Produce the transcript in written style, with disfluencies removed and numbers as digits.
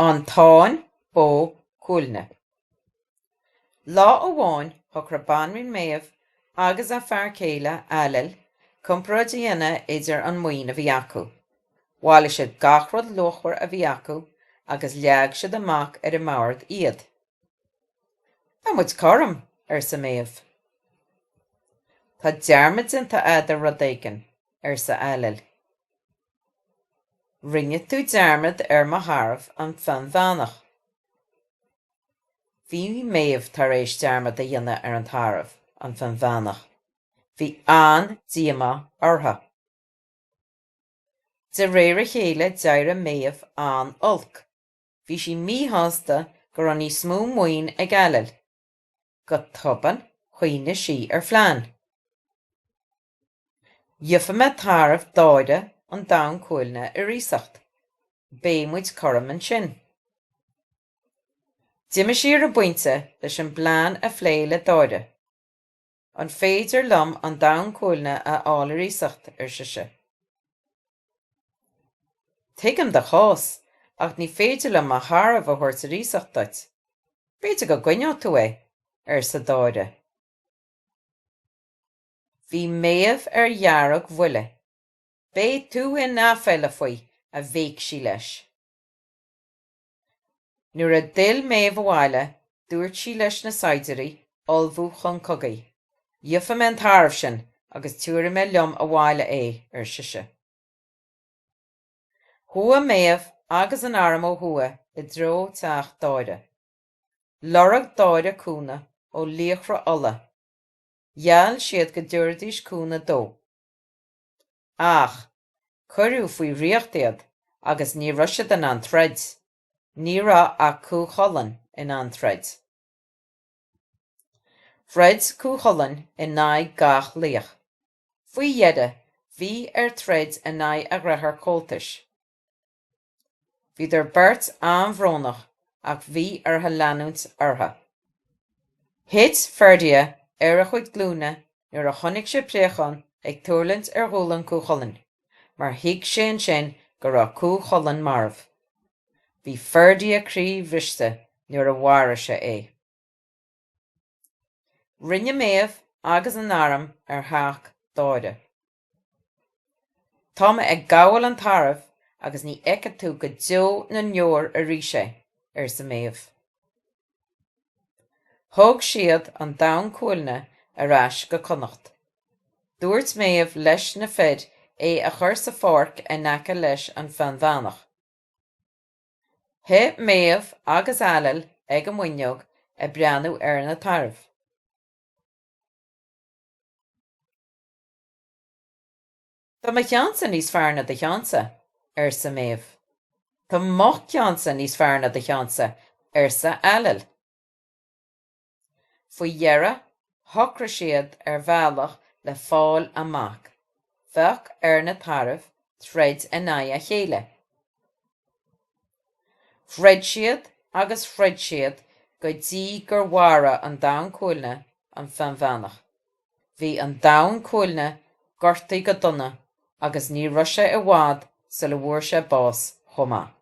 An Táin Bó Cuailgne. Lá óháin thug ra banrin méamh agus a fear céile eilil compra dhéana idir an muoin a bhí acu. Bhaile siad gachrod luachmhar a bhí acu agus leag siad amach ar I mbord iad. Tá muid corm sa méamh. Tá dearmid dinta ad a rud éigin sa eilil. Rinne tú dearmid mo tharbh an fan bheanach. Bhí méamh tar éis dearmid a dhéine an tarbh an fan bheanach. Bhí díama ortha. De réir a chéile deir méamh olc. Bhí sí mítheasta gur an ní smú muoin ag eilil. Go toban chuoine sí phlean. Dheofa me tarbh dáide an Táin Cuailgne I ríosacht. Bémuid corm an sin. D'imime siar a buinte leis an blean a phléile dáide. An féidir lom an Táin Cuailgne a fháil ríosacht sise. Tuigim de chás ach ní féidir lom a tharbh a thuirt ríosacht duit. Féidir go gcoinne tú sa dáide. Bhí méamh dhearg bhuile. Bé tú in náfeile faoi a bhéic sí leis. Nuair a dil méamh bháile, dúirt sí leis na saidirí olbhú chun cogaí. Dheofa me an tarbh sin agus túra me liom a bháile sise. Thua méamh agus an arm ó thua I dro teach dáide. Lorg dáide cúna ó líochra ola. Dheall siad go dúirdís cúna dó. Ach, cuireadh faoi riocht iad agus ní raibh siad in an troid. Ní raibh ach cúcholann in an troid. Fred cúcholann in náid gach líoch. Faoi dheide, bhí troid in náid a rathar cóltais. Bhí beirt bhrónach ach bhí leanúint ortha. Hit ferdia a chuid glúine nuair a chonig sé préachan ag tuirlint ghualann cúcholann, mar thuig sé an sin go raibh cúcholann marbh. Bhí ferdia crí bhriste nuair a mhara sé Rinne méamh agus an arm theach dáide. Táim ag gabhfuil an tarbh agus ní eice tú go deo na neor a rí sé sa méamh. Thug siad an Táin Cuailgne ar ais go connacht. Dúirt méamh leis na fid a chur sa pháirc naca leis an fan bheanach. Thit méamh agus eilil ag an mhuinneog a breanú na tarbh. Tá mo cheansa níos fearr na de cheansa sa méamh. Tá mo cheansa níos fearr na de cheansa sa eilil. Faoi dhearradh, thocra siad bhealach le fáil amach, bheadh na tarbh threid a chéile. Threid siad go dtí gur mhara an Táin Cuailgne an fan bheanach. Bhí an Táin Cuailgne gortaí go dona agus ní raibh sé i bhfad sa le bhuair sé bás chomh maith.